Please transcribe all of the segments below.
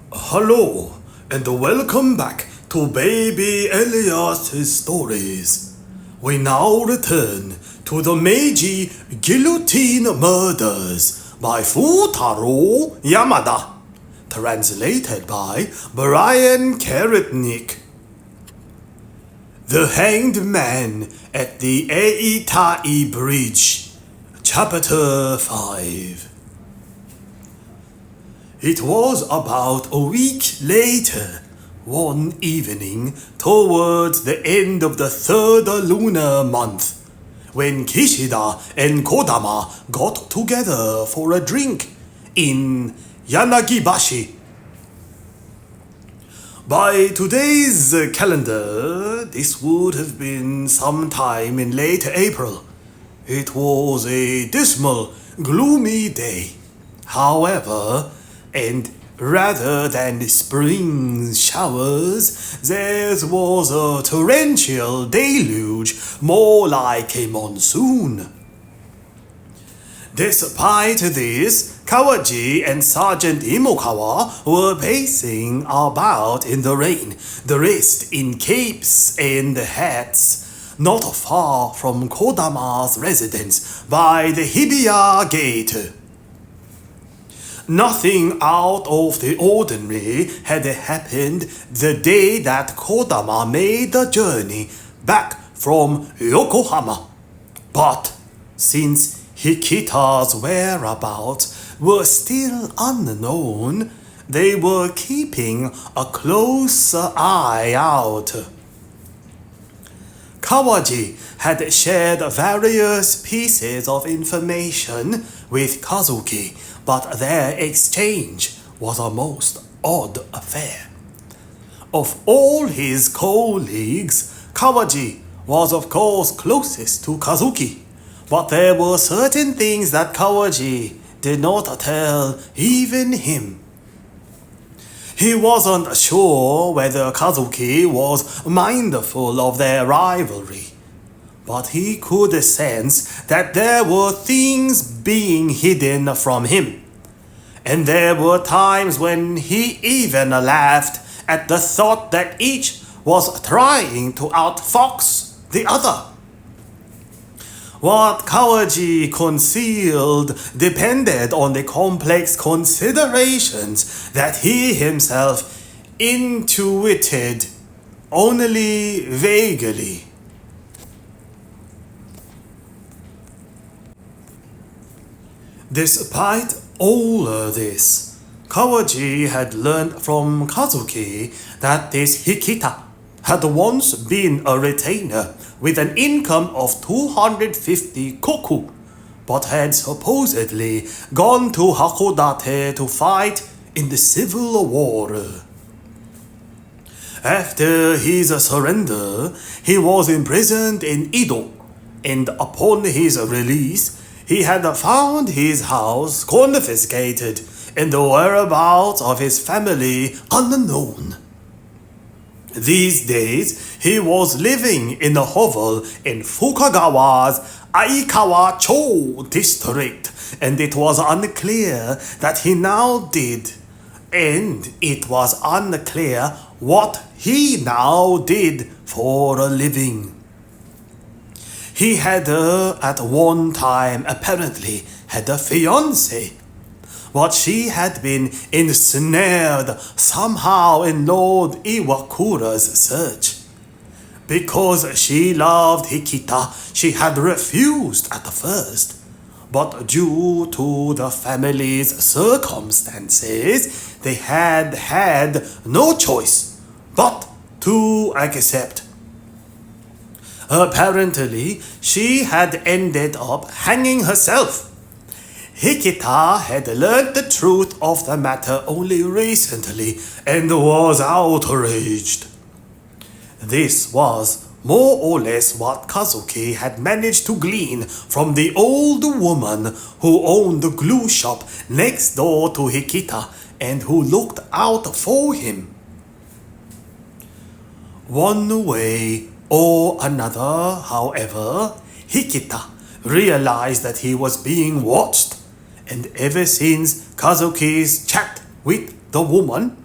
Hello, and welcome back to Baby Elias's stories. We now return to the Meiji Guillotine Murders by Fūtarō Yamada, translated by Bryan Karetnyk. The Hanged Man at the Eitai Bridge, Chapter 5. It was about a week later, one evening towards the end of the third lunar month, when Kishida and Kodama got together for a drink in Yanagibashi. By today's calendar, this would have been sometime in late April. It was a dismal, gloomy day. However, and rather than spring showers, there was a torrential deluge, more like a monsoon. Despite this, Kawaji and Sergeant Imokawa were pacing about in the rain, the rest in capes and hats, not far from Kodama's residence by the Hibiya Gate. Nothing out of the ordinary had happened the day that Kodama made the journey back from Yokohama. But since Hikita's whereabouts were still unknown, they were keeping a close eye out. Kawaji had shared various pieces of information with Kazuki, but their exchange was a most odd affair. Of all his colleagues, Kawaji was of course closest to Kazuki, but there were certain things that Kawaji did not tell even him. He wasn't sure whether Kazuki was mindful of their rivalry, but he could sense that there were things being hidden from him. And there were times when he even laughed at the thought that each was trying to outfox the other. What Kawaji concealed depended on the complex considerations that he himself intuited only vaguely. Despite all this, Kawaji had learned from Kazuki that this Hikita had once been a retainer with an income of 250 koku, but had supposedly gone to Hakodate to fight in the Civil War. After his surrender, he was imprisoned in Edo, and upon his release, he had found his house confiscated and the whereabouts of his family unknown. These days, he was living in a hovel in Fukagawa's Aikawa-cho district, and it was unclear that he now did, and it was unclear what he now did for a living. He had at one time apparently had a fiancée, but she had been ensnared somehow in Lord Iwakura's search. Because she loved Hikita, she had refused at first, but due to the family's circumstances, they had no choice but to accept. Apparently, she had ended up hanging herself. Hikita had learned the truth of the matter only recently and was outraged. This was more or less what Kazuki had managed to glean from the old woman who owned the glue shop next door to Hikita and who looked out for him. One way or another, however, Hikita realized that he was being watched, and ever since Kazuki's chat with the woman,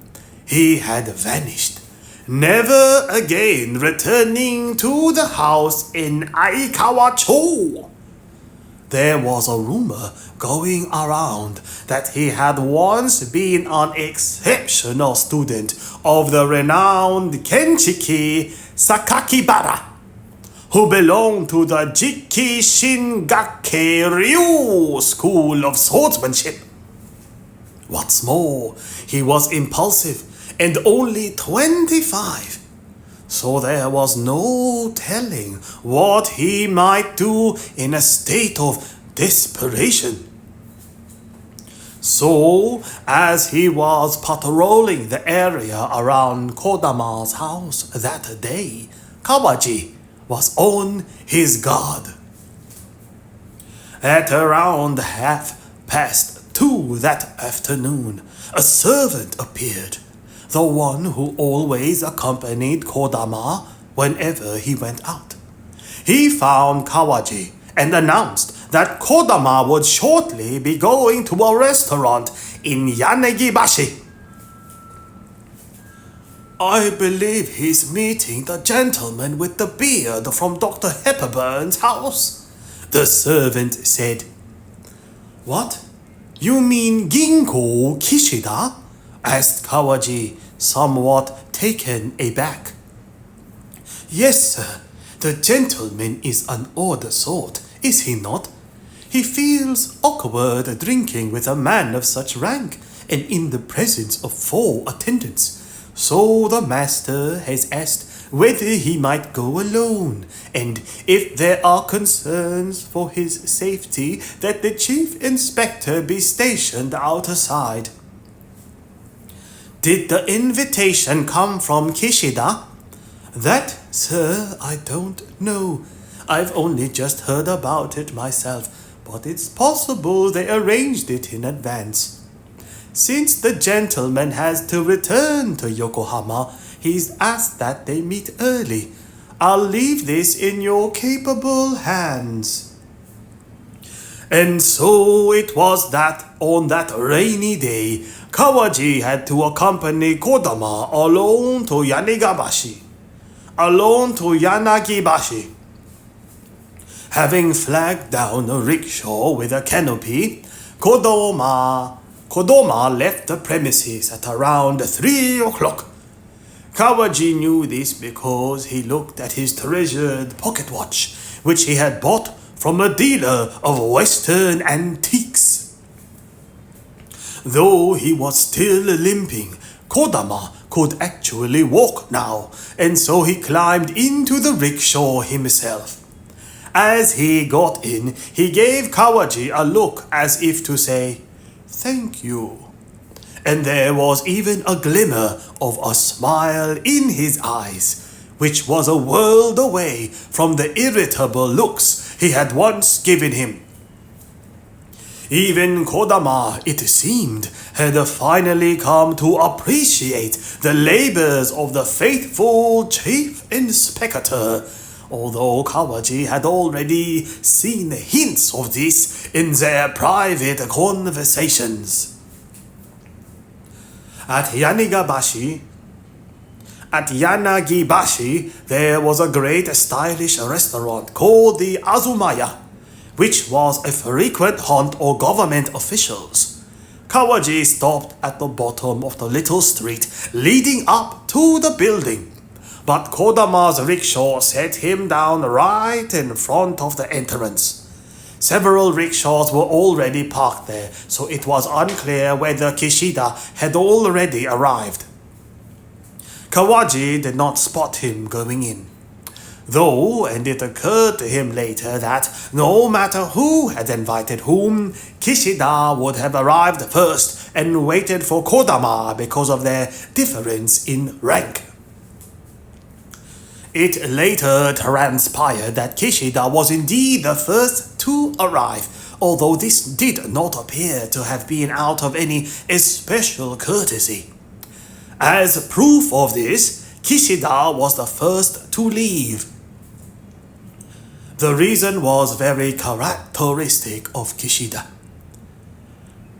he had vanished, never again returning to the house in Eikawa-cho. There was a rumor going around that he had once been an exceptional student of the renowned Kenchiki Sakakibara, who belonged to the Jikki Shingake Ryu school of swordsmanship. What's more, he was impulsive and only 25. So there was no telling what he might do in a state of desperation. So, as he was patrolling the area around Kodama's house that day, Kawaji was on his guard. At around 2:30 that afternoon, a servant appeared, the one who always accompanied Kodama whenever he went out. He found Kawaji and announced that Kodama would shortly be going to a restaurant in Yanegibashi. I believe he's meeting the gentleman with the beard from Dr. Hepburn's house, the servant said. What? You mean Ginko Kishida? Asked Kawaji, somewhat taken aback. Yes, sir. The gentleman is an odd sort, is he not? He feels awkward drinking with a man of such rank and in the presence of 4 attendants. So the master has asked whether he might go alone, and if there are concerns for his safety, that the chief inspector be stationed outside. Did the invitation come from Kishida? That, sir, I don't know. I've only just heard about it myself, but it's possible they arranged it in advance. Since the gentleman has to return to Yokohama, he's asked that they meet early. I'll leave this in your capable hands. And so it was that on that rainy day, Kawaji had to accompany Kodama alone to Yanagibashi. Having flagged down a rickshaw with a canopy, Kodama left the premises at around 3 o'clock. Kawaji knew this because he looked at his treasured pocket watch, which he had bought from a dealer of Western antiques. Though he was still limping, Kodama could actually walk now, and so he climbed into the rickshaw himself. As he got in, he gave Kawaji a look as if to say, "Thank you." And there was even a glimmer of a smile in his eyes, which was a world away from the irritable looks he had once given him. Even Kodama, it seemed, had finally come to appreciate the labors of the faithful chief inspector, although Kawaji had already seen hints of this in their private conversations. At Yanagibashi, there was a great stylish restaurant called the Azumaya, which was a frequent haunt of government officials. Kawaji stopped at the bottom of the little street leading up to the building, but Kodama's rickshaw set him down right in front of the entrance. Several rickshaws were already parked there, so it was unclear whether Kishida had already arrived. Kawaji did not spot him going in, though, and it occurred to him later that no matter who had invited whom, Kishida would have arrived first and waited for Kodama because of their difference in rank. It later transpired that Kishida was indeed the first to arrive, although this did not appear to have been out of any especial courtesy. As proof of this, Kishida was the first to leave. The reason was very characteristic of Kishida.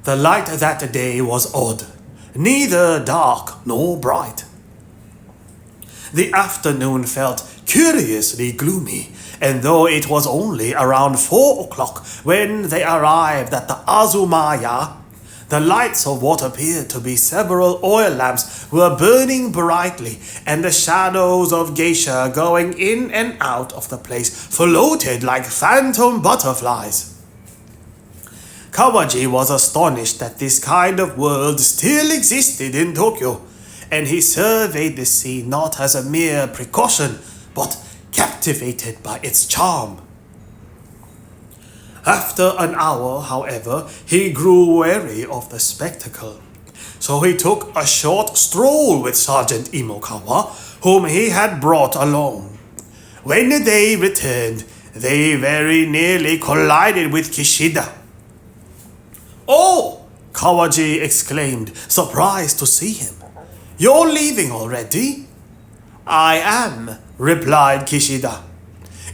The light that day was odd, neither dark nor bright. The afternoon felt curiously gloomy, and though it was only around 4 o'clock when they arrived at the Azumaya, the lights of what appeared to be several oil lamps were burning brightly, and the shadows of geisha going in and out of the place floated like phantom butterflies. Kawaji was astonished that this kind of world still existed in Tokyo, and he surveyed the scene not as a mere precaution, but captivated by its charm. After an hour, however, he grew weary of the spectacle, so he took a short stroll with Sergeant Imokawa, whom he had brought along. When they returned, they very nearly collided with Kishida. "Oh!" Kawaji exclaimed, surprised to see him. "You're leaving already?" "I am," replied Kishida.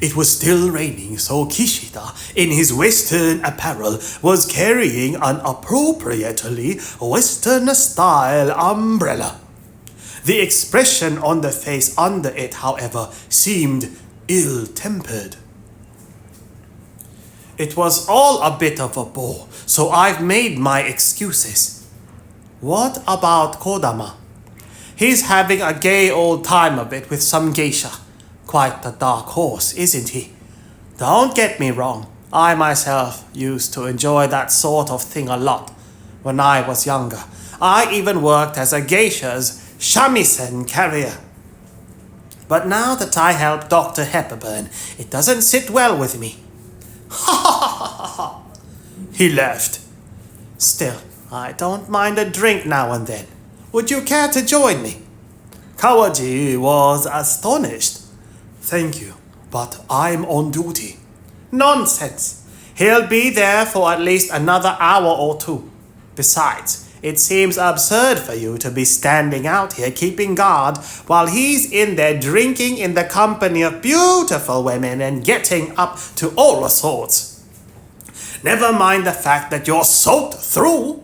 It was still raining, so Kishida, in his Western apparel, was carrying an appropriately Western-style umbrella. The expression on the face under it, however, seemed ill-tempered. "It was all a bit of a bore, so I've made my excuses." "What about Kodama?" "He's having a gay old time of it with some geisha. Quite the dark horse, isn't he? Don't get me wrong, I myself used to enjoy that sort of thing a lot when I was younger. I even worked as a geisha's shamisen carrier. But now that I help Dr. Hepburn, it doesn't sit well with me." "Ha ha ha ha ha!" He laughed. "Still, I don't mind a drink now and then. Would you care to join me?" Kawaji was astonished. "Thank you, but I'm on duty." "Nonsense! He'll be there for at least another hour or two. Besides, it seems absurd for you to be standing out here keeping guard while he's in there drinking in the company of beautiful women and getting up to all sorts. Never mind the fact that you're soaked through.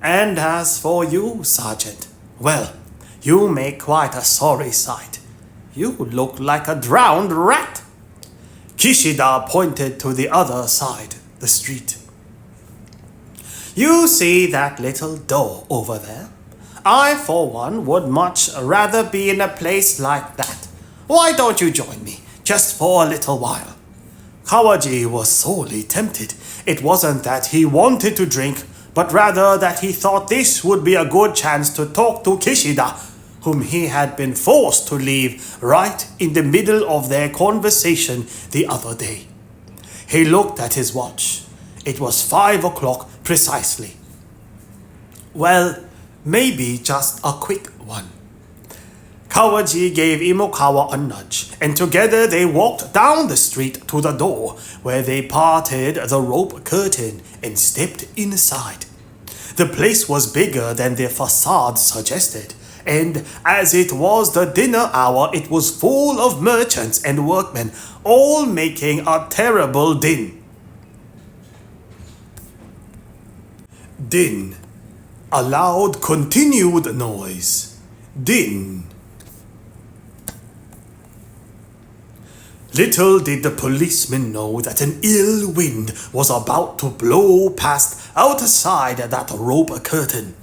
And as for you, Sergeant, well, you make quite a sorry sight. You look like a drowned rat." Kishida pointed to the other side, the street. "You see that little door over there? I, for one, would much rather be in a place like that. Why don't you join me, just for a little while?" Kawaji was sorely tempted. It wasn't that he wanted to drink, but rather that he thought this would be a good chance to talk to Kishida, whom he had been forced to leave right in the middle of their conversation the other day. He looked at his watch. It was 5 o'clock precisely. "Well, maybe just a quick one." Kawaji gave Imokawa a nudge, and together they walked down the street to the door, where they parted the rope curtain and stepped inside. The place was bigger than their facade suggested, and as it was the dinner hour, it was full of merchants and workmen, all making a terrible din. Din. A loud, continued noise. Din. Little did the policeman know that an ill wind was about to blow past outside that rope curtain.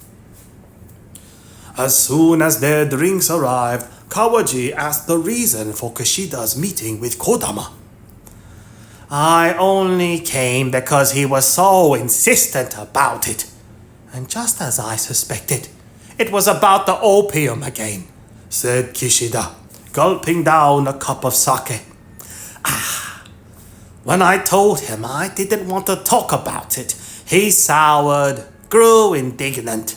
As soon as their drinks arrived, Kawaji asked the reason for Kishida's meeting with Kodama. "I only came because he was so insistent about it. And just as I suspected, it was about the opium again," said Kishida, gulping down a cup of sake. When I told him I didn't want to talk about it, he soured, grew indignant.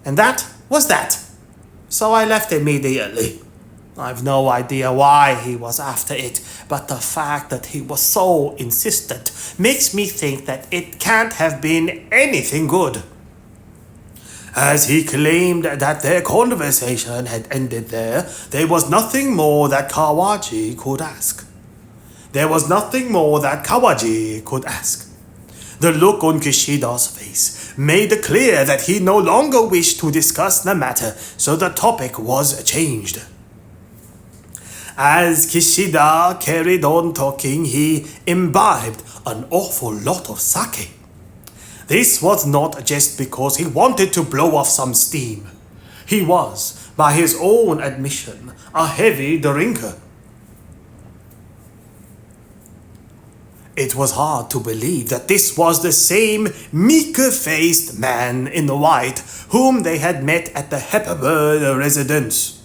And that was that. So I left immediately. I've no idea why he was after it, but the fact that he was so insistent makes me think that it can't have been anything good. As he claimed that their conversation had ended there was nothing more that Kawaji could ask. There was nothing more that Kawaji could ask. The look on Kishida's face made clear that he no longer wished to discuss the matter, so the topic was changed. As Kishida carried on talking, he imbibed an awful lot of sake. This was not just because he wanted to blow off some steam. He was, by his own admission, a heavy drinker. It was hard to believe that this was the same meek-faced man in white whom they had met at the Hepburn residence.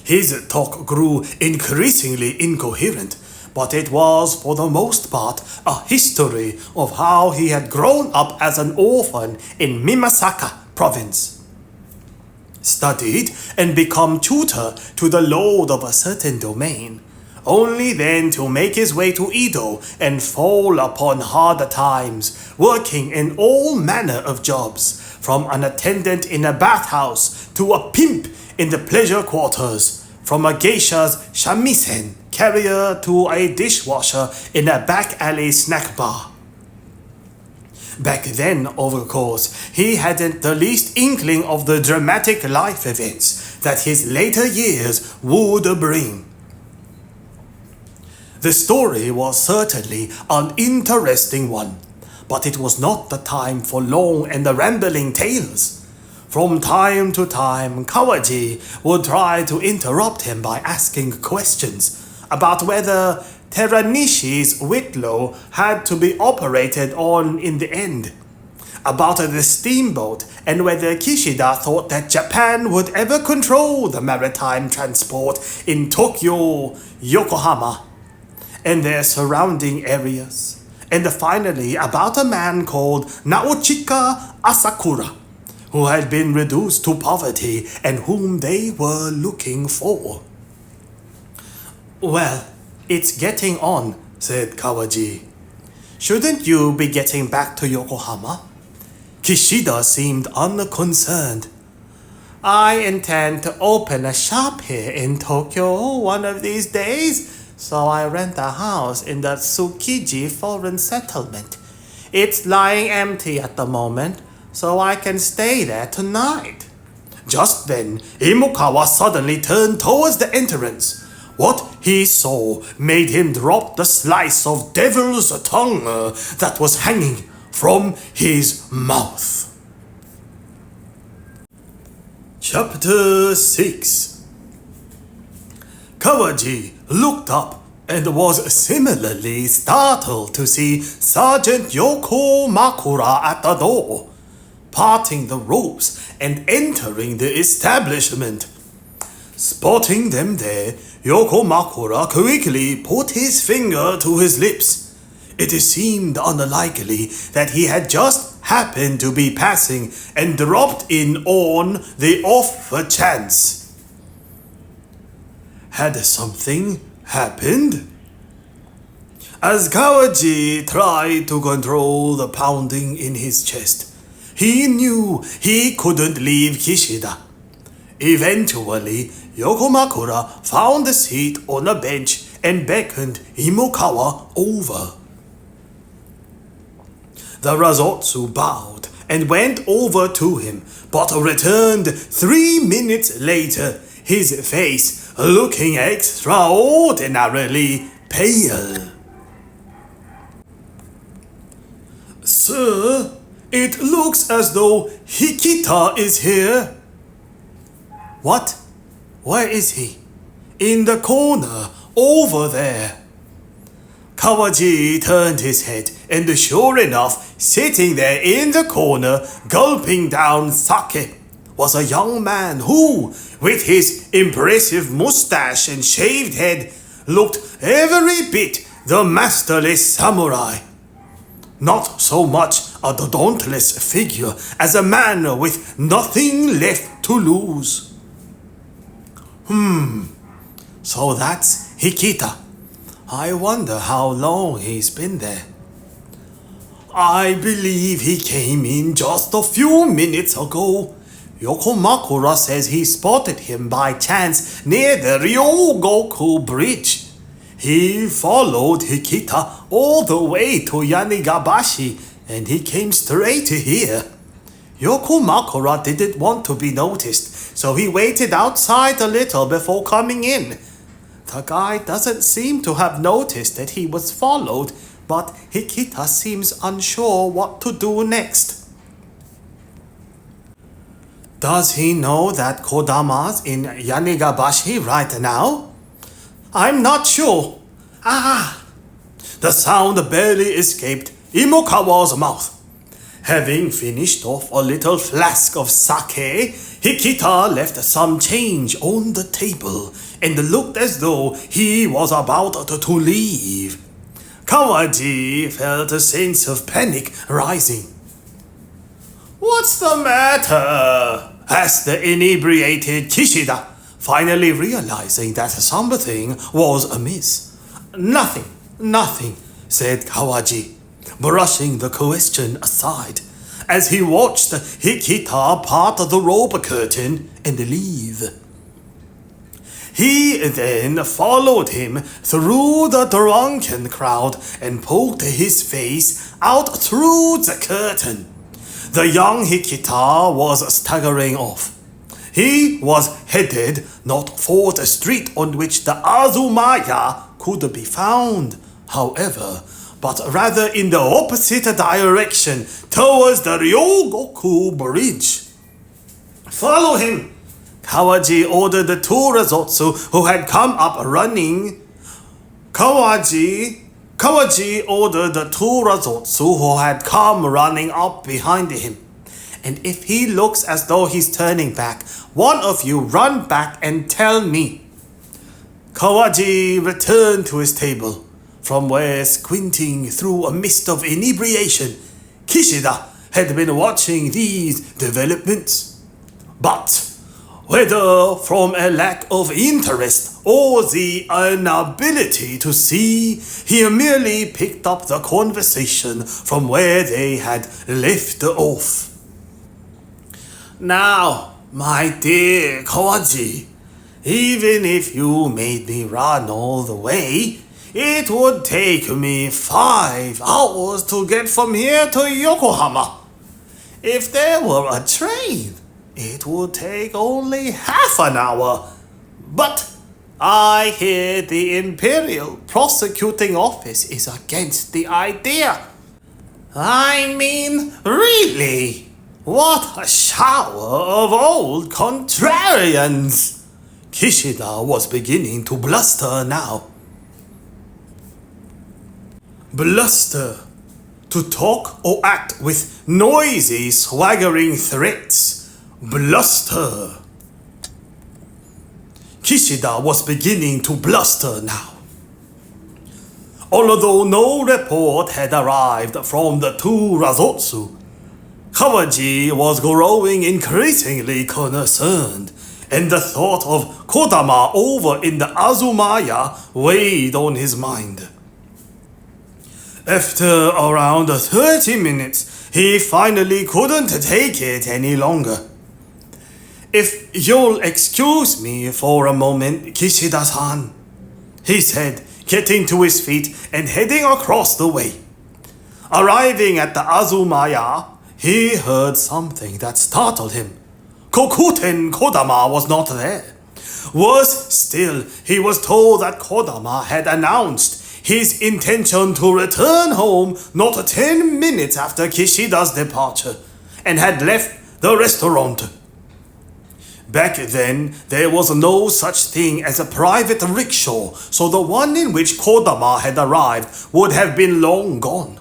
His talk grew increasingly incoherent, but it was for the most part a history of how he had grown up as an orphan in Mimasaka province, studied and become tutor to the lord of a certain domain, only then to make his way to Edo and fall upon harder times, working in all manner of jobs, from an attendant in a bathhouse to a pimp in the pleasure quarters, from a geisha's shamisen carrier to a dishwasher in a back alley snack bar. Back then, of course, he hadn't the least inkling of the dramatic life events that his later years would bring. The story was certainly an interesting one, but it was not the time for long and rambling tales. From time to time, Kawaji would try to interrupt him by asking questions about whether Teranishi's whitlow had to be operated on in the end, about the steamboat, and whether Kishida thought that Japan would ever control the maritime transport in Tokyo, Yokohama, and their surrounding areas, and finally about a man called Naochika Asakura, who had been reduced to poverty and whom they were looking for. "Well, it's getting on," said Kawaji. "Shouldn't you be getting back to Yokohama?" Kishida seemed unconcerned. "I intend to open a shop here in Tokyo one of these days, so I rent a house in the Tsukiji foreign settlement. It's lying empty at the moment, so I can stay there tonight." Just then, Imokawa suddenly turned towards the entrance. What he saw made him drop the slice of devil's tongue that was hanging from his mouth. Chapter 6. Kawaji looked up and was similarly startled to see Sergeant Yoko Makura at the door, parting the ropes and entering the establishment. Spotting them there, Yoko Makura quickly put his finger to his lips. It seemed unlikely that he had just happened to be passing and dropped in on the off chance. Had something happened? As Kawaji tried to control the pounding in his chest, he knew he couldn't leave Kishida. Eventually, Yoko Makura found a seat on a bench and beckoned Imokawa over. The Razotsu bowed and went over to him, but returned 3 minutes later, his face looking extraordinarily pale. "Sir, it looks as though Hikita is here." "What? Where is he?" "In the corner, over there." Kawaji turned his head, and sure enough, sitting there in the corner, gulping down sake, was a young man who, with his impressive mustache and shaved head, looked every bit the masterless samurai. Not so much a dauntless figure as a man with nothing left to lose. So that's Hikita. I wonder how long he's been there. I believe he came in just a few minutes ago. Yoko Makura says he spotted him by chance near the Ryogoku Bridge. He followed Hikita all the way to Yanigabashi and he came straight here. Imokawa didn't want to be noticed, so he waited outside a little before coming in. The guy doesn't seem to have noticed that he was followed, but Hikita seems unsure what to do next. Does he know that Kodama's in Yanigabashi right now? I'm not sure. The sound barely escaped Imokawa's mouth. Having finished off a little flask of sake, Hikita left some change on the table and looked as though he was about to leave. Kawaji felt a sense of panic rising. "What's the matter?" asked the inebriated Kishida, finally realizing that something was amiss. Nothing, said Kawaji, brushing the question aside, as he watched Hikita part the rope curtain and leave. He then followed him through the drunken crowd and poked his face out through the curtain. The young Hikita was staggering off. He was headed not for the street on which the Azumaya could be found, however, but rather in the opposite direction towards the Ryogoku Bridge. "Follow him!" Kawaji ordered the two Razotsu who had come up running. Kawaji ordered the two Razotsu who had come running up behind him. "And if he looks as though he's turning back, one of you run back and tell me." Kawaji returned to his table, from where, squinting through a mist of inebriation, Kishida had been watching these developments. But whether from a lack of interest or the inability to see, he merely picked up the conversation from where they had left off. "Now, my dear Kawaji, even if you made me run all the way, it would take me 5 hours to get from here to Yokohama. If there were a train, it would take only half an hour. But I hear the Imperial Prosecuting Office is against the idea. I mean, really? What a shower of old contrarians!" Kishida was beginning to bluster now. Bluster. To talk or act with noisy, swaggering threats. Bluster. Kishida was beginning to bluster now. Although no report had arrived from the two Razotsu, Kawaji was growing increasingly concerned, and the thought of Kodama over in the Azumaya weighed on his mind. After around 30 minutes, he finally couldn't take it any longer. "If you'll excuse me for a moment, Kishida-san," he said, getting to his feet and heading across the way. Arriving at the Azumaya, he heard something that startled him. Kokuten Kodama was not there. Worse still, he was told that Kodama had announced his intention to return home not 10 minutes after Kishida's departure, and had left the restaurant. Back then, there was no such thing as a private rickshaw, so the one in which Kodama had arrived would have been long gone.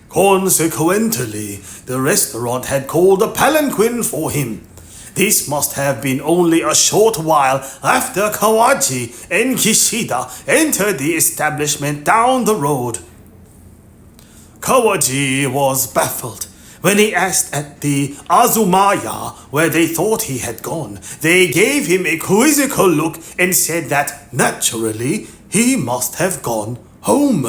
Consequently, the restaurant had called a palanquin for him. This must have been only a short while after Kawaji and Kishida entered the establishment down the road. Kawaji was baffled. When he asked at the Azumaya where they thought he had gone, they gave him a quizzical look and said that, naturally, he must have gone home.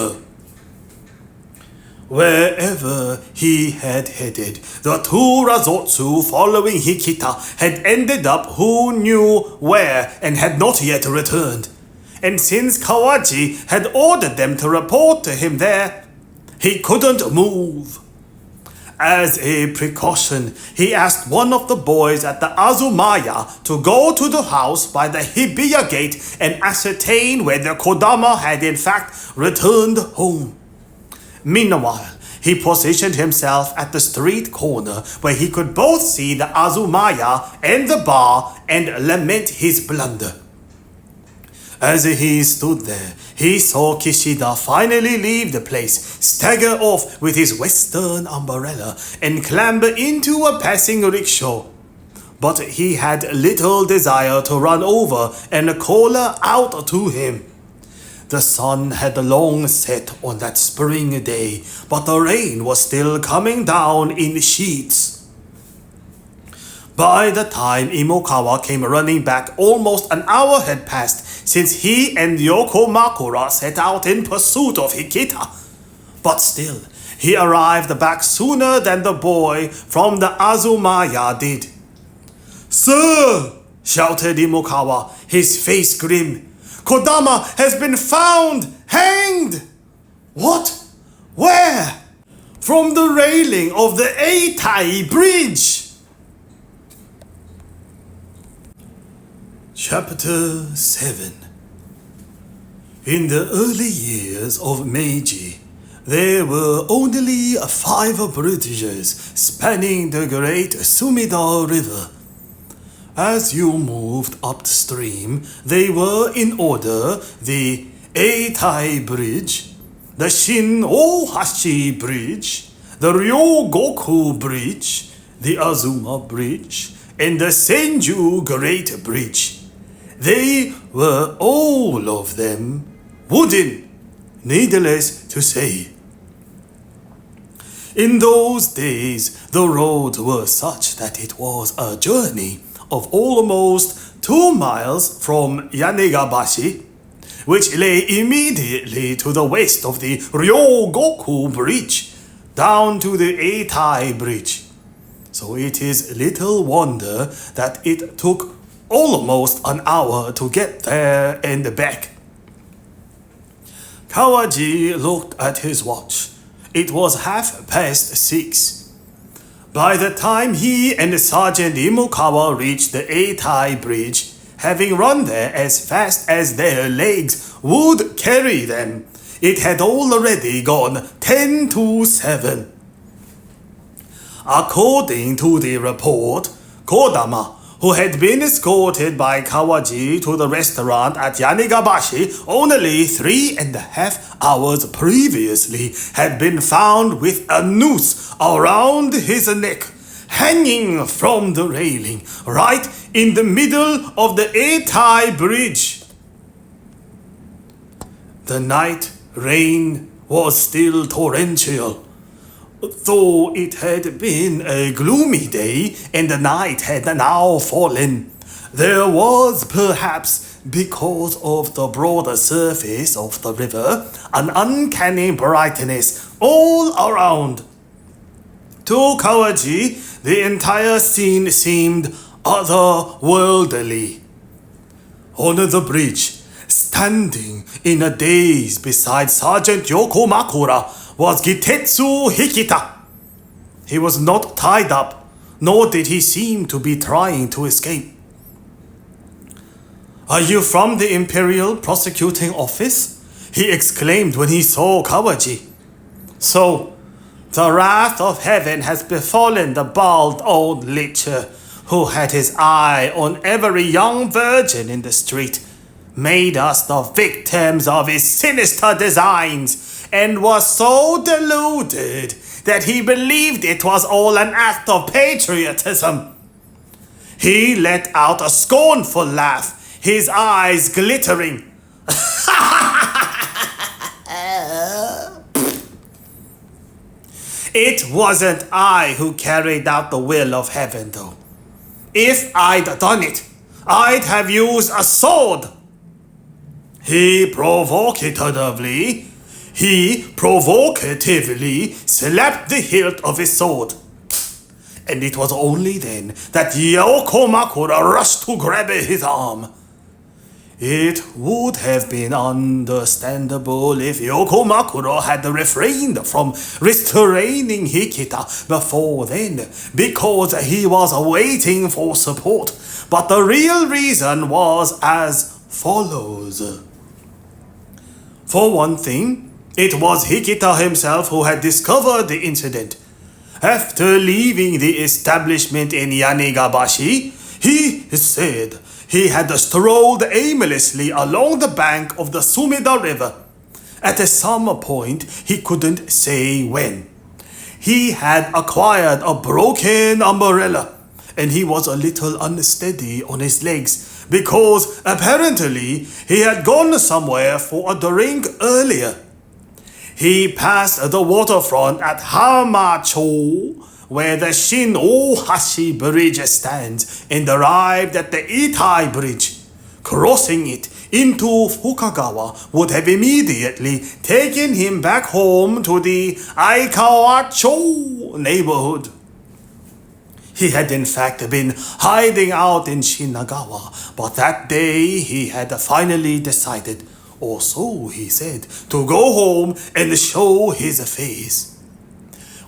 Wherever he had headed, the two Razotsu following Hikita had ended up who knew where and had not yet returned. And since Kawaji had ordered them to report to him there, he couldn't move. As a precaution, he asked one of the boys at the Azumaya to go to the house by the Hibiya gate and ascertain whether Kodama had in fact returned home. Meanwhile, he positioned himself at the street corner where he could both see the Azumaya and the bar and lament his blunder. As he stood there, he saw Kishida finally leave the place, stagger off with his western umbrella, and clamber into a passing rickshaw. But he had little desire to run over and call her out to him. The sun had long set on that spring day, but the rain was still coming down in sheets. By the time Imokawa came running back, almost an hour had passed since he and Yokomakura set out in pursuit of Hikita. But still, he arrived back sooner than the boy from the Azumaya did. "Sir!" shouted Imokawa, his face grim. "Kodama has been found, hanged!" "What? Where?" "From the railing of the Eitai bridge." Chapter 7. In the early years of Meiji, there were only 5 bridges spanning the great Sumida River. As you moved upstream, they were in order: the Eitai Bridge, the Shin-Ohashi Bridge, the Ryogoku Bridge, the Azuma Bridge, and the Senju Great Bridge. They were all of them wooden, needless to say. In those days, the roads were such that it was a journey of almost 2 miles from Yanegabashi, which lay immediately to the west of the Ryogoku Bridge, down to the Eitai Bridge. So it is little wonder that it took almost an hour to get there and back. Kawaji looked at his watch. It was 6:30. By the time he and Sergeant Imokawa reached the Eitai Bridge, having run there as fast as their legs would carry them, it had already gone 10 to 7. According to the report, Kodama, who had been escorted by Kawaji to the restaurant at Yanegabashi only 3.5 hours previously, had been found with a noose around his neck, hanging from the railing, right in the middle of the Eitai Bridge. The night rain was still torrential. Though it had been a gloomy day and the night had now fallen, there was, perhaps because of the broader surface of the river, an uncanny brightness all around. To Kawaji, the entire scene seemed otherworldly. On the bridge, standing in a daze beside Sergeant Yokomakura, was Gitetsu Hikita. He was not tied up, nor did he seem to be trying to escape. "Are you from the Imperial Prosecuting Office?" he exclaimed when he saw Kawaji. "So, the wrath of heaven has befallen the bald old lecher who had his eye on every young virgin in the street, made us the victims of his sinister designs, and was so deluded that he believed it was all an act of patriotism." He let out a scornful laugh, his eyes glittering. "It wasn't I who carried out the will of heaven, though. If I'd done it, I'd have used a sword." He provocatively slapped the hilt of his sword. And it was only then that Yokomakura rushed to grab his arm. It would have been understandable if Yokomakuro had refrained from restraining Hikita before then, because he was waiting for support. But the real reason was as follows. For one thing, it was Hikita himself who had discovered the incident. After leaving the establishment in Yanigabashi, he said he had strolled aimlessly along the bank of the Sumida River. At some point, he couldn't say when. He had acquired a broken umbrella, and he was a little unsteady on his legs because apparently he had gone somewhere for a drink earlier. He passed the waterfront at Hamacho, where the Shin-Ohashi Bridge stands, and arrived at the Eitai Bridge. Crossing it into Fukagawa would have immediately taken him back home to the Aikawacho neighborhood. He had in fact been hiding out in Shinagawa, but that day he had finally decided, or so he said, to go home and show his face.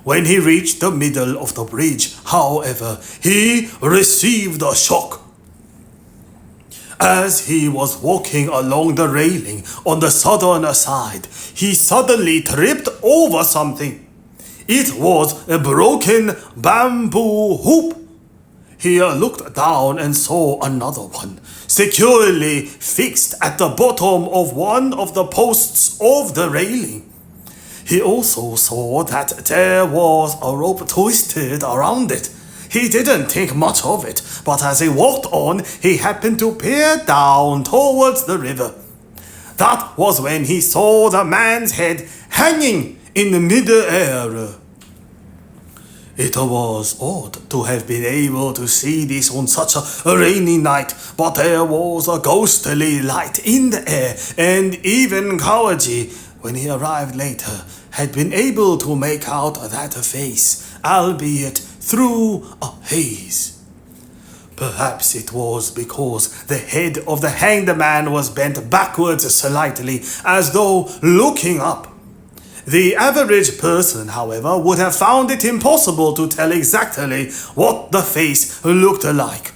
When he reached the middle of the bridge, however, he received a shock. As he was walking along the railing on the southern side, he suddenly tripped over something. It was a broken bamboo hoop. He looked down and saw another one, securely fixed at the bottom of one of the posts of the railing. He also saw that there was a rope twisted around it. He didn't think much of it, but as he walked on, he happened to peer down towards the river. That was when he saw the man's head hanging in mid-air. It was odd to have been able to see this on such a rainy night, but there was a ghostly light in the air, and even Kawaji, when he arrived later, had been able to make out that face, albeit through a haze. Perhaps it was because the head of the hanged man was bent backwards slightly, as though looking up. The average person, however, would have found it impossible to tell exactly what the face looked like.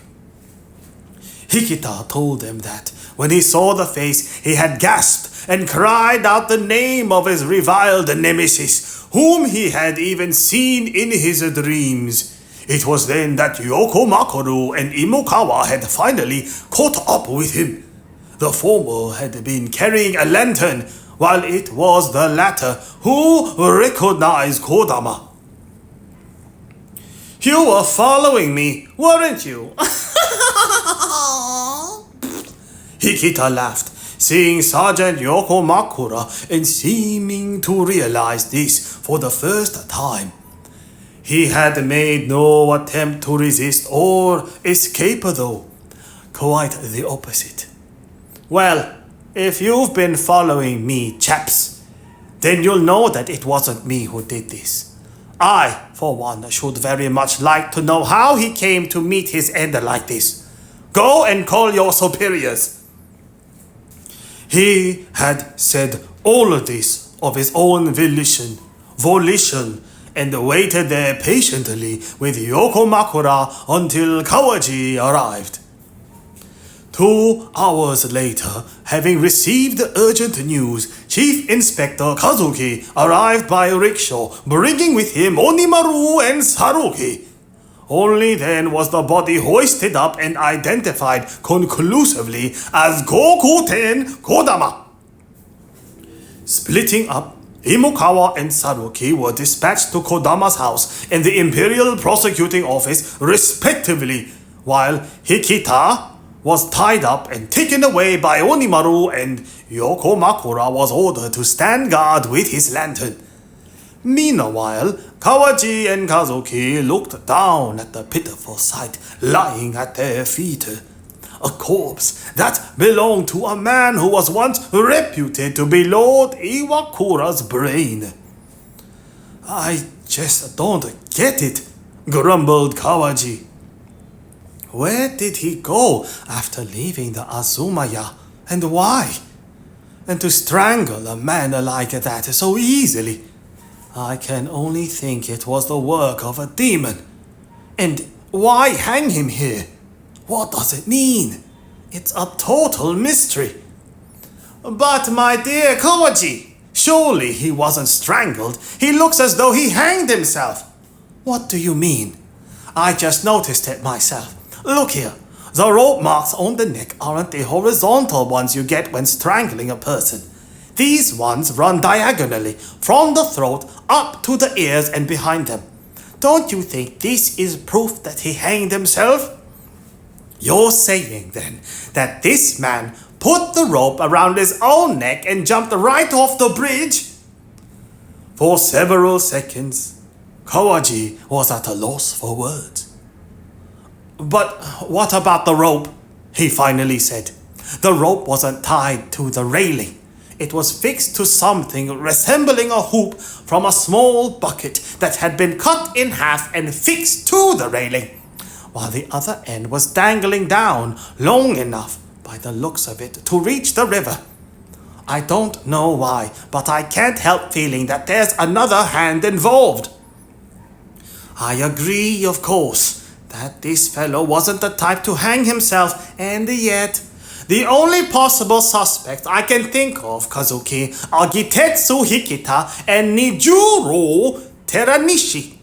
Hikita told them that when he saw the face, he had gasped and cried out the name of his reviled nemesis, whom he had even seen in his dreams. It was then that Yokomakuro and Imokawa had finally caught up with him. The former had been carrying a lantern, while it was the latter who recognized Kodama. "You were following me, weren't you?" Hikita laughed, seeing Sergeant Yokomakura and seeming to realize this for the first time. He had made no attempt to resist or escape though. Quite the opposite. "Well, if you've been following me, chaps, then you'll know that it wasn't me who did this. I, for one, should very much like to know how he came to meet his end like this. Go and call your superiors." He had said all of this of his own volition, and waited there patiently with Yokomakura until Kawaji arrived. 2 hours later, having received urgent news, Chief Inspector Kazuki arrived by rickshaw, bringing with him Onimaru and Saruki. Only then was the body hoisted up and identified conclusively as Gokuten Kodama. Splitting up, Imokawa and Saruki were dispatched to Kodama's house and the Imperial Prosecuting Office respectively, while Hikita was tied up and taken away by Onimaru, and Yokomakura was ordered to stand guard with his lantern. Meanwhile, Kawaji and Kazuki looked down at the pitiful sight lying at their feet. A corpse that belonged to a man who was once reputed to be Lord Iwakura's brain. "I just don't get it," grumbled Kawaji. "Where did he go after leaving the Azumaya And why? And to strangle a man like that so easily. I can only think it was the work of a demon. And why hang him here? What does it mean? It's a total mystery. But my dear Kawaji, surely he wasn't strangled. He looks as though he hanged himself. What do you mean? I just noticed it myself. Look here. The rope marks on the neck aren't the horizontal ones you get when strangling a person. These ones run diagonally from the throat up to the ears and behind them. Don't you think this is proof that he hanged himself? You're saying then that this man put the rope around his own neck and jumped right off the bridge? For several seconds, Kawaji was at a loss for words. But what about the rope? He finally said. The rope wasn't tied to the railing. It was fixed to something resembling a hoop from a small bucket that had been cut in half and fixed to the railing, while the other end was dangling down long enough, by the looks of it, to reach the river. I don't know why, but I can't help feeling that there's another hand involved. I agree, of course, that this fellow wasn't the type to hang himself, and yet the only possible suspects I can think of, Kazuki, are Gitetsu Hikita and Nijuro Teranishi.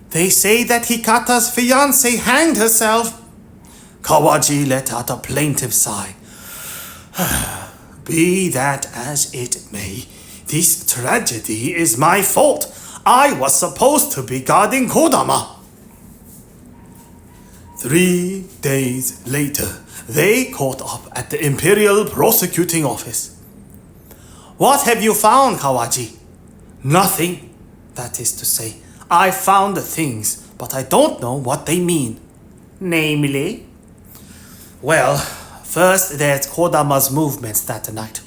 They say that Hikata's fiancée hanged herself. Kawaji let out a plaintive sigh. Be that as it may, this tragedy is my fault. I was supposed to be guarding Kodama. 3 days later, they caught up at the Imperial Prosecuting Office. What have you found, Kawaji? Nothing. That is to say, I found the things, but I don't know what they mean. Namely? Well, first there's Kodama's movements that night.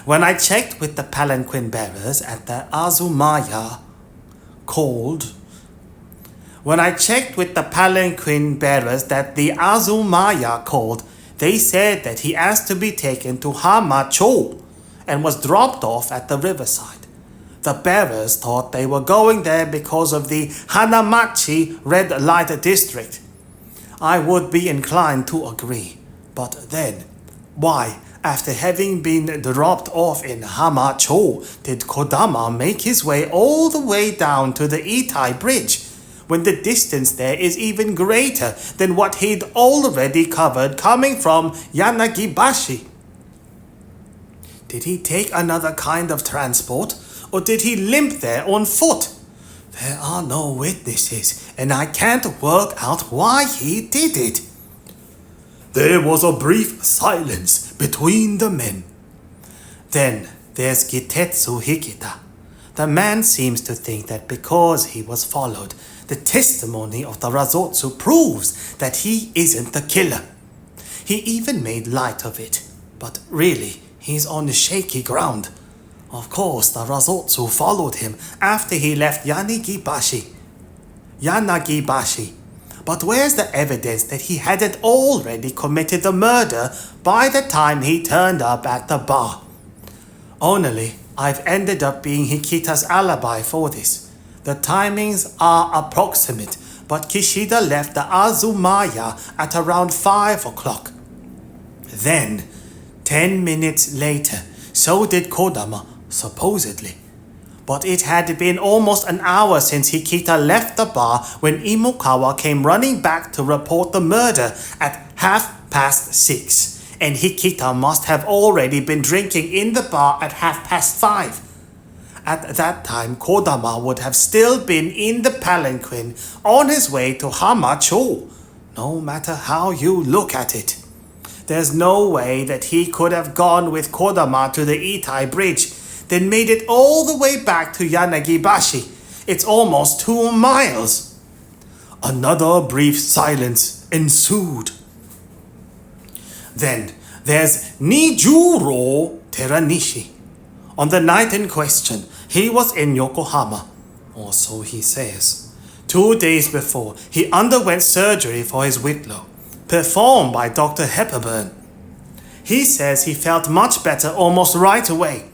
When I checked with the palanquin bearers at the Azumaya, they said that he asked to be taken to Hamacho and was dropped off at the riverside. The bearers thought they were going there because of the Hanamachi red light district. I would be inclined to agree, but then, why, after having been dropped off in Hamacho, did Kodama make his way all the way down to the Eitai bridge, when the distance there is even greater than what he'd already covered coming from Yanagibashi? Did he take another kind of transport, or did he limp there on foot? There are no witnesses, and I can't work out why he did it. There was a brief silence between the men. Then there's Gitetsu Hikita. The man seems to think that because he was followed, the testimony of the Razotsu proves that he isn't the killer. He even made light of it, but really, he's on shaky ground. Of course, the Razotsu followed him after he left Yanagibashi. But where's the evidence that he hadn't already committed the murder by the time he turned up at the bar? Only, I've ended up being Hikita's alibi for this. The timings are approximate, but Kishida left the Azumaya at around 5 o'clock. Then, 10 minutes later, so did Kodama, supposedly. But it had been almost an hour since Hikita left the bar when Imokawa came running back to report the murder at 6:30, and Hikita must have already been drinking in the bar at 5:30. At that time, Kodama would have still been in the palanquin on his way to Hamacho, no matter how you look at it. There's no way that he could have gone with Kodama to the Eitai bridge, then made it all the way back to Yanagibashi. It's almost 2 miles. Another brief silence ensued. Then there's Nijuro Teranishi. On the night in question, he was in Yokohama, or so he says. 2 days before, he underwent surgery for his whitlow, performed by Dr. Hepburn. He says he felt much better almost right away.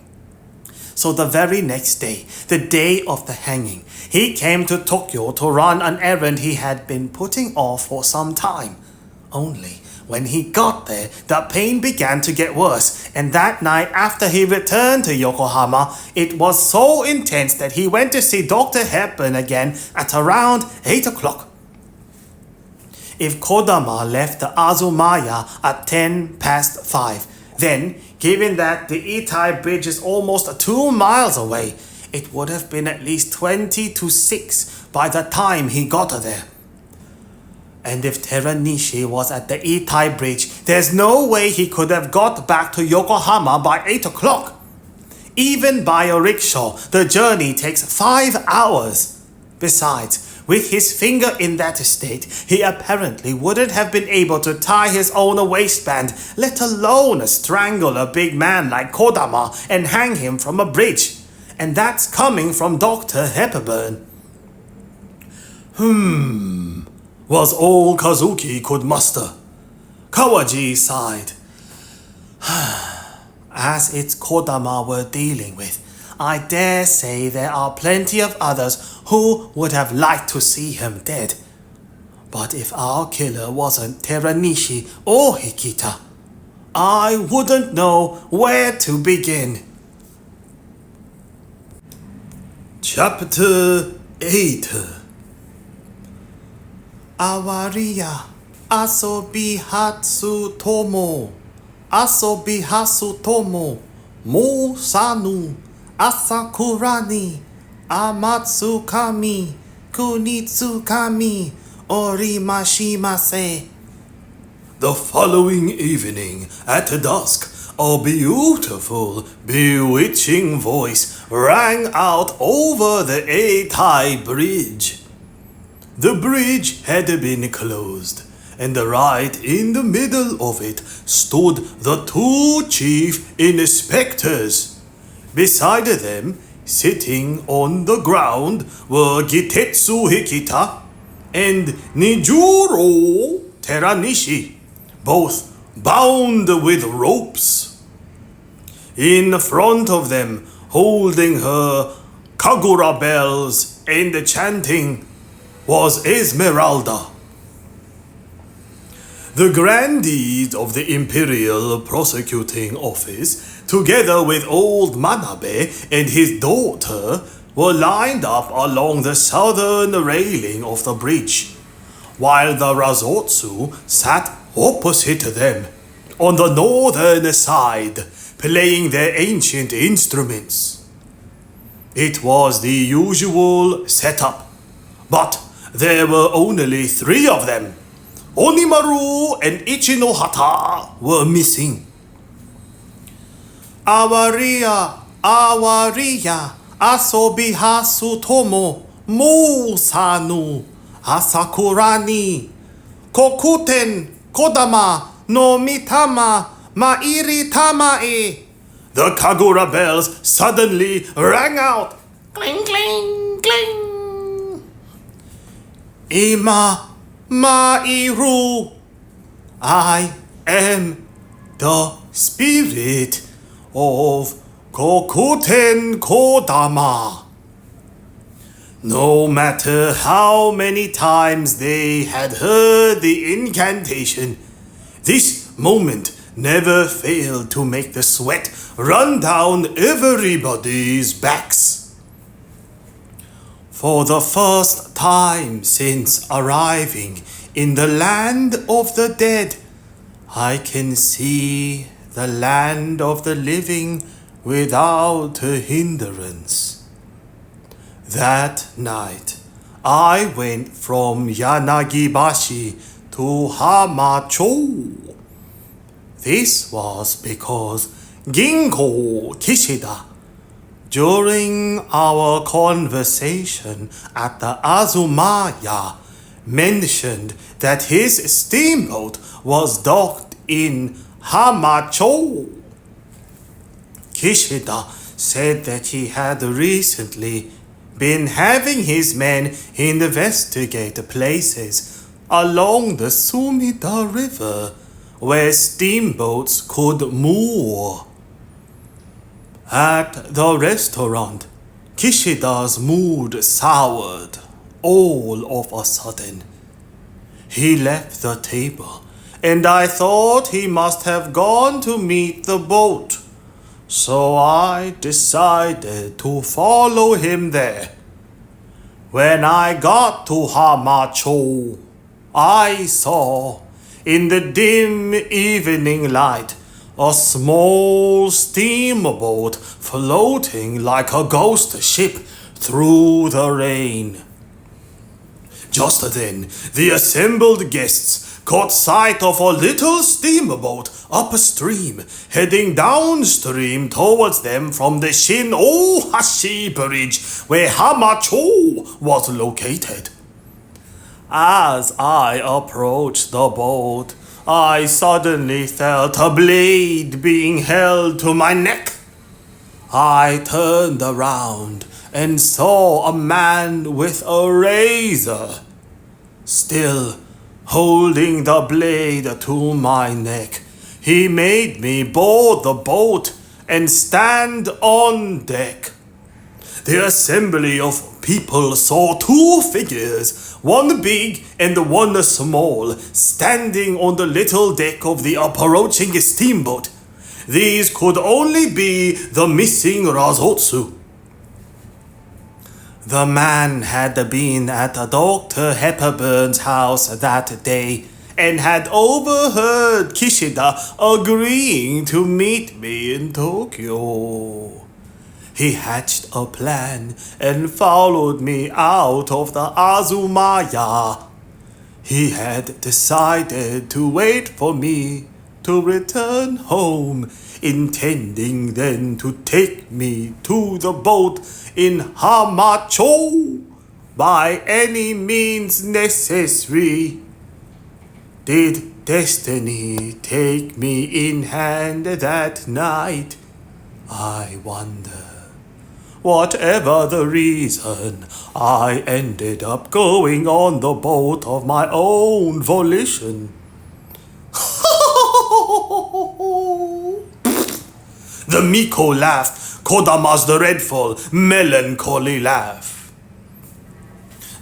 So the very next day, the day of the hanging, he came to Tokyo to run an errand he had been putting off for some time. Only when he got there, the pain began to get worse, and that night after he returned to Yokohama, it was so intense that he went to see Dr. Hepburn again at around 8 o'clock. If Kodama left the Azumaya at 10 past 5, then, given that the Eitai bridge is almost 2 miles away, it would have been at least 20 to 6 by the time he got there. And if Teranishi was at the Eitai bridge, there's no way he could have got back to Yokohama by 8 o'clock. Even by a rickshaw, the journey takes 5 hours. Besides, with his finger in that state, he apparently wouldn't have been able to tie his own waistband, let alone strangle a big man like Kodama and hang him from a bridge. And that's coming from Dr. Hepburn. Was all Kazuki could muster. Kawaji sighed. As it's Kodama we're dealing with, I dare say there are plenty of others who would have liked to see him dead. But if our killer wasn't Teranishi or Hikita, I wouldn't know where to begin. Chapter 8. Awariya asobihatsu tomo mo sanu asakurani amatsukami kunitsukami orimashimase. The following evening at dusk, a beautiful, bewitching voice rang out over the Eitai bridge. The bridge had been closed, and right in the middle of it stood the 2 chief inspectors. Beside them, sitting on the ground, were Gitetsu Hikita and Nijuro Teranishi, both bound with ropes. In front of them, holding her kagura bells and chanting, was Esmeralda. The grandees of the Imperial Prosecuting Office, together with old Manabe and his daughter, were lined up along the southern railing of the bridge, while the Razotsu sat opposite them, on the northern side, playing their ancient instruments. It was the usual setup, but there were only 3 of them. Onimaru and Ichinohata were missing. Awariya asobihasu tomo mo sanu asakurani kokuten kodama no mitama mairi tamae. The kagura bells suddenly rang out. Cling, cling, cling. Ima Mairu, I am the spirit of Kokuten Kodama. No matter how many times they had heard the incantation, this moment never failed to make the sweat run down everybody's backs. For the first time since arriving in the land of the dead, I can see the land of the living without a hindrance. That night, I went from Yanagibashi to Hamacho. This was because Ginko Kishida, during our conversation at the Azumaya, mentioned that his steamboat was docked in Hamacho. Kishida said that he had recently been having his men investigate places along the Sumida River where steamboats could moor. At the restaurant, Kishida's mood soured all of a sudden. He left the table, and I thought he must have gone to meet the boat, so I decided to follow him there. When I got to Hamacho, I saw, in the dim evening light, a small steamboat floating like a ghost ship through the rain. Just then, the assembled guests caught sight of a little steamboat upstream, heading downstream towards them from the Shin-O-Hashi Bridge, where Hamacho was located. As I approached the boat, I suddenly felt a blade being held to my neck. I turned around and saw a man with a razor, still holding the blade to my neck. He made me board the boat and stand on deck. The assembly of people saw two figures, one big and one small, standing on the little deck of the approaching steamboat. These could only be the missing Razotsu. The man had been at Dr. Hepburn's house that day and had overheard Kishida agreeing to meet me in Tokyo. He hatched a plan and followed me out of the Azumaya. He had decided to wait for me to return home, intending then to take me to the boat in Hamacho by any means necessary. Did destiny take me in hand that night? I wonder. Whatever the reason, I ended up going on the boat of my own volition. The Miko laughed, Kodama's dreadful, melancholy laugh.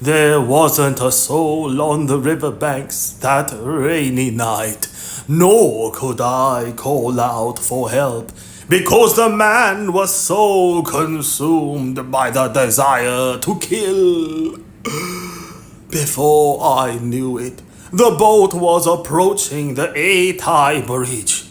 There wasn't a soul on the riverbanks that rainy night, nor could I call out for help, because the man was so consumed by the desire to kill. Before I knew it, the boat was approaching the Eitai bridge.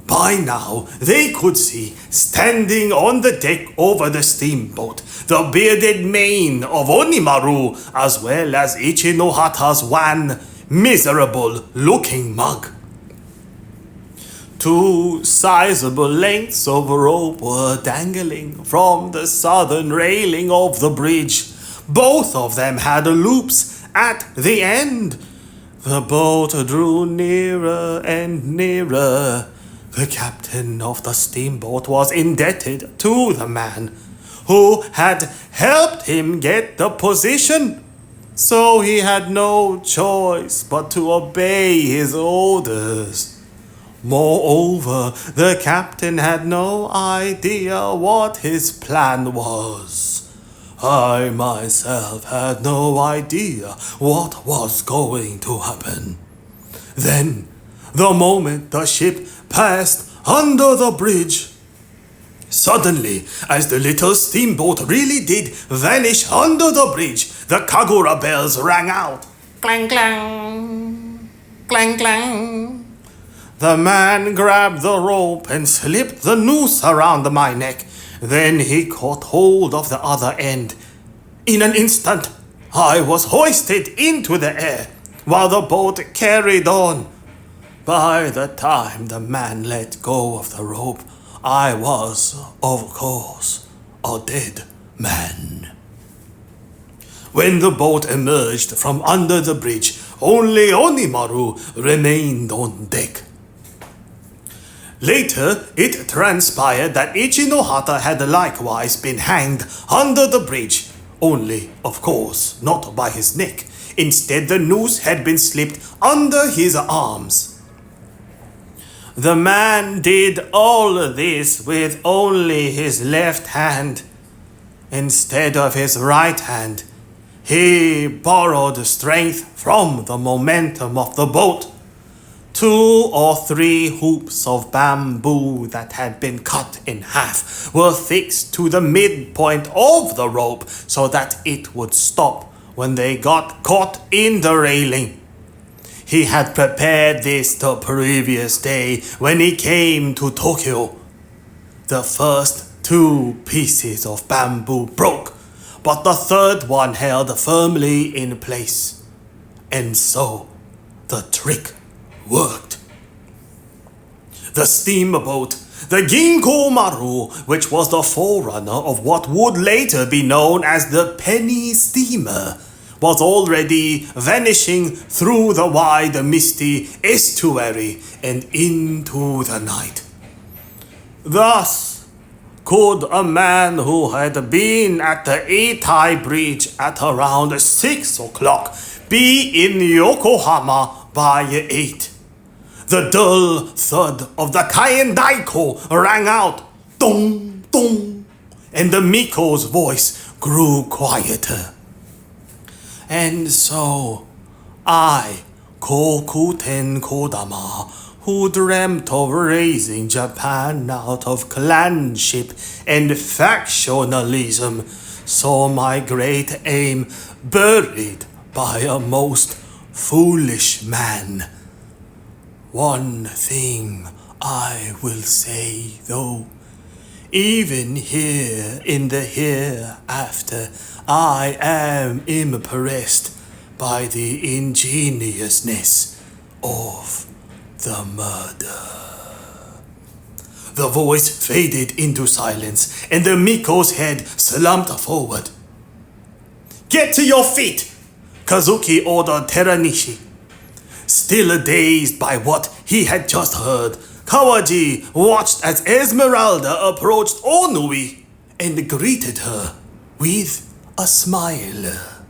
By now, they could see, standing on the deck over the steamboat, the bearded mane of Onimaru, as well as Ichinohata's wan, miserable-looking mug. Two sizable lengths of rope were dangling from the southern railing of the bridge. Both of them had loops at the end. The boat drew nearer and nearer. The captain of the steamboat was indebted to the man who had helped him get the position, so he had no choice but to obey his orders. Moreover, the captain had no idea what his plan was. I myself had no idea what was going to happen. Then, the moment the ship passed under the bridge, suddenly, as the little steamboat really did vanish under the bridge, the Kagura bells rang out. Clang, clang, clang, clang. The man grabbed the rope and slipped the noose around my neck. Then he caught hold of the other end. In an instant, I was hoisted into the air, while the boat carried on. By the time the man let go of the rope, I was, of course, a dead man. When the boat emerged from under the bridge, only Onimaru remained on deck. Later, it transpired that Ichinohata had likewise been hanged under the bridge, only, of course, not by his neck. Instead, the noose had been slipped under his arms. The man did all this with only his left hand. Instead of his right hand, he borrowed strength from the momentum of the boat. 2 or 3 hoops of bamboo that had been cut in half were fixed to the midpoint of the rope so that it would stop when they got caught in the railing. He had prepared this the previous day when he came to Tokyo. The first 2 pieces of bamboo broke, but the third one held firmly in place. And so, the trick worked. The steamboat, the Ginko Maru, which was the forerunner of what would later be known as the penny steamer, was already vanishing through the wide misty estuary and into the night. Thus, could a man who had been at the Eitai bridge at around 6 o'clock be in Yokohama by 8? The dull thud of the Kaien Daiko rang out, dong, dong, and the Miko's voice grew quieter. And so, I, Kokuten Kodama, who dreamt of raising Japan out of clanship and factionalism, saw my great aim buried by a most foolish man. One thing I will say, though. Even here in the hereafter, I am impressed by the ingeniousness of the murder. The voice faded into silence, and the Miko's head slumped forward. "Get to your feet!" Kazuki ordered Teranishi. Still dazed by what he had just heard, Kawaji watched as Esmeralda approached Onui and greeted her with a smile.